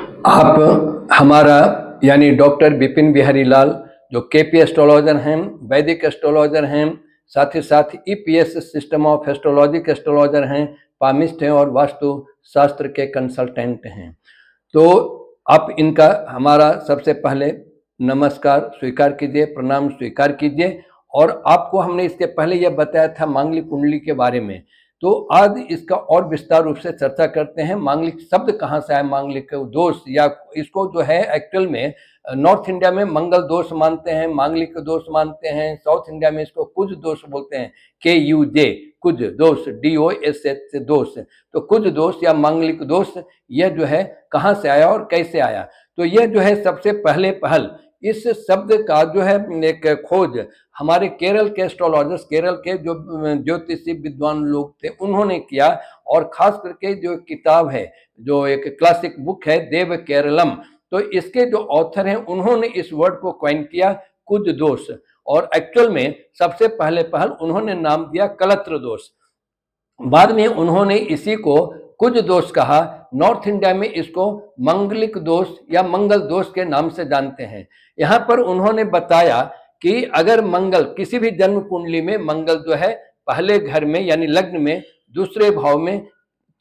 आप हमारा यानी डॉक्टर विपिन बिहारी लाल जो केपी एस्ट्रोलॉजर हैं, वैदिक एस्ट्रोलॉजर हैं, साथ ही साथ ईपीएस सिस्टम ऑफ एस्ट्रोलॉजी के एस्ट्रोलॉजर हैं, पामिस्ट हैं और वास्तु शास्त्र के कंसल्टेंट हैं। तो आप इनका हमारा सबसे पहले नमस्कार स्वीकार कीजिए, प्रणाम स्वीकार कीजिए। और आपको हमने इसके पहले यह बताया था मांगलिक कुंडली के बारे में, तो आज इसका और विस्तार रूप से चर्चा करते हैं। मांगलिक शब्द कहाँ से आया, मांगलिक दोष, या इसको जो है एक्चुअल में नॉर्थ इंडिया में मंगल दोष मानते हैं, मांगलिक दोष मानते हैं। साउथ इंडिया में इसको कुज दोष बोलते हैं, KUJ, कुज दोष, DOSH दोष। तो कुज दोष या मांगलिक दोष यह जो है कहाँ से आया और कैसे आया, तो यह जो है सबसे पहले पहल इस शब्द का जो है एक खोज हमारे केरल के एस्ट्रोलॉजर्स, केरल के जो ज्योतिषी विद्वान लोग थे उन्होंने किया। और खास करके जो किताब है, जो एक क्लासिक बुक है देव केरलम, तो इसके जो ऑथर हैं उन्होंने इस वर्ड को कॉइन किया कुज दोष। और एक्चुअल में सबसे पहले पहल उन्होंने नाम दिया कलत्र दोष। बाद में उन्होंने इसी को कुज दोष कहा। नॉर्थ इंडिया में इसको मंगलिक दोष या मंगल दोष के नाम से जानते हैं। यहाँ पर उन्होंने बताया कि अगर मंगल किसी भी जन्म कुंडली में मंगल जो है पहले घर में यानी लग्न में, दूसरे भाव में,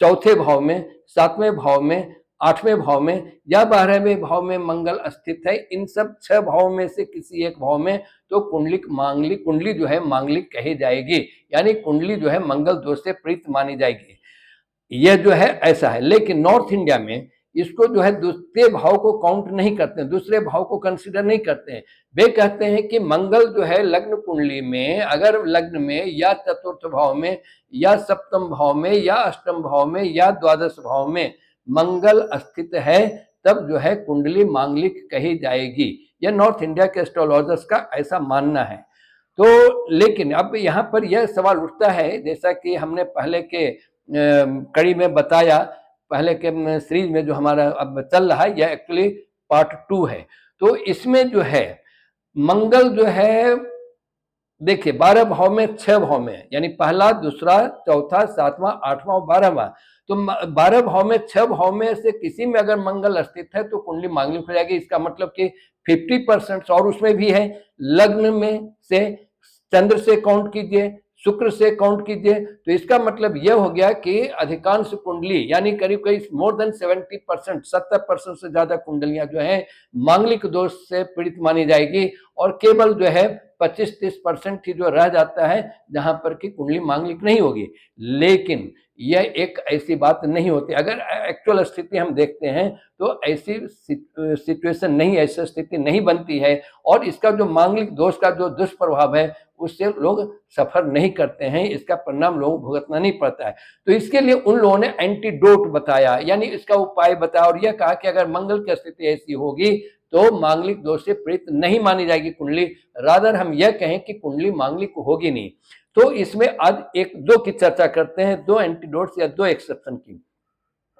चौथे भाव में, सातवें भाव में, आठवें भाव में या 12वें भाव में मंगल स्थित है, इन सब 6 भाव में से किसी एक भाव में, तो मांगलिक कुंडली जो है मांगलिक कही जाएगी, यानी कुंडली जो है मंगल दोष से प्रीत मानी जाएगी। यह जो है ऐसा है। लेकिन नॉर्थ इंडिया में इसको जो है दूसरे भाव को काउंट नहीं करते हैं, दूसरे भाव को कंसीडर नहीं करते हैं। वे कहते हैं कि मंगल जो है लग्न कुंडली में अगर लग्न में या चतुर्थ भाव में या सप्तम भाव में या अष्टम भाव में या द्वादश भाव में मंगल स्थित है, तब जो है कुंडली मांगलिक कही जाएगी। यह नॉर्थ इंडिया के एस्ट्रोलॉजर्स का ऐसा मानना है। तो लेकिन अब यहाँ पर यह सवाल उठता है, जैसा कि हमने पहले के कड़ी में बताया, पहले के सीरीज में जो हमारा अब चल रहा है, यह एक्चुअली पार्ट 2 है। तो इसमें जो है मंगल जो है देखिए 12 भाव में 6 भाव में, यानी पहला, दूसरा, चौथा, सातवां, आठवां और 12वां। तो 12 भाव में 6 भाव में से किसी में अगर मंगल स्थित है तो कुंडली मांगलिक हो जाएगी। इसका मतलब कि 50%, और उसमें भी है लग्न में से, चंद्र से काउंट कीजिए, शुक्र से काउंट कीजिए, तो इसका मतलब यह हो गया कि अधिकांश कुंडली यानी करीब करीब मोर देन 70%, 70% से ज्यादा कुंडलियां जो है मांगलिक दोष से पीड़ित मानी जाएगी। और केवल जो है 25-30% ही जो रह जाता है जहां पर कि कुंडली मांगलिक नहीं होगी। लेकिन यह एक ऐसी बात नहीं होती। अगर एक्चुअल स्थिति हम देखते हैं तो ऐसी सिचुएशन नहीं, ऐसी स्थिति नहीं बनती है। और इसका जो मांगलिक दोष का जो दुष्प्रभाव है उससे लोग सफर नहीं करते हैं, इसका परिणाम लोगों को भुगतना नहीं पड़ता है। तो इसके लिए उन लोगों ने एंटीडोट बताया, यानी इसका उपाय बताया, और यह कहा कि अगर मंगल की स्थिति ऐसी होगी तो मांगलिक दोष से पीड़ित नहीं मानी जाएगी कुंडली, रादर हम यह कहें कि कुंडली मांगलिक होगी नहीं। तो इसमें आज 1-2 की चर्चा करते हैं, 2 एंटीडोट्स या 2 एक्सेप्शन की।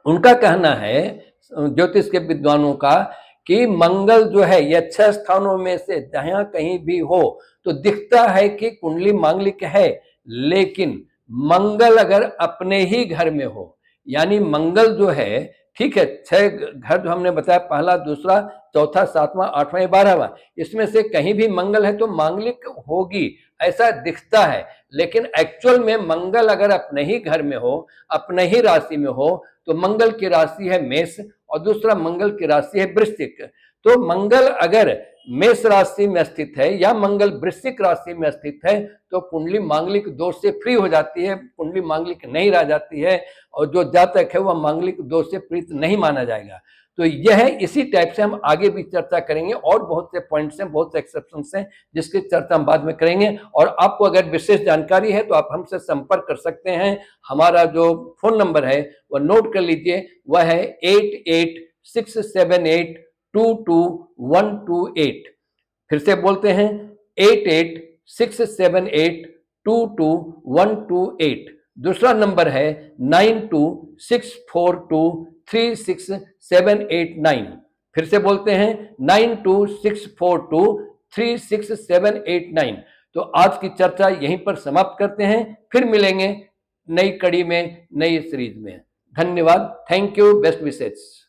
उनका कहना है ज्योतिष के विद्वानों का कि मंगल जो है यह 6 स्थानों में से जहां कहीं भी हो तो दिखता है कि कुंडली मांगलिक है। लेकिन मंगल अगर अपने ही घर में हो, यानी मंगल जो है, ठीक है, 6 घर जो हमने बताया, पहला, दूसरा, चौथा, सातवां, आठवां, 12वां, इसमें से कहीं भी मंगल है तो मांगलिक होगी, ऐसा दिखता है। लेकिन एक्चुअल में मंगल अगर अपने ही घर में हो, अपने ही राशि में हो, तो मंगल की राशि है मेष और दूसरा मंगल की राशि है वृश्चिक। तो मंगल अगर मेष राशि में स्थित है या मंगल वृश्चिक राशि में स्थित है तो कुंडली मांगलिक दोष से फ्री हो जाती है, कुंडली मांगलिक नहीं रह जाती है, और जो जातक है वह मांगलिक दोष से पीड़ित नहीं माना जाएगा। तो यह है, इसी टाइप से हम आगे भी चर्चा करेंगे, और बहुत से पॉइंट्स हैं, बहुत से एक्सेप्शंस हैं जिसकी चर्चा हम बाद में करेंगे। और आपको अगर विशेष जानकारी है तो आप हमसे संपर्क कर सकते हैं। हमारा जो फोन नंबर है वह नोट कर लीजिए, वह है 8867822128। फिर से बोलते हैं 8867822128। दूसरा नंबर है 9264236789। फिर से बोलते हैं 9264236789। तो आज की चर्चा यहीं पर समाप्त करते हैं, फिर मिलेंगे नई कड़ी में, नई सीरीज में। धन्यवाद, थैंक यू, बेस्ट विशेष।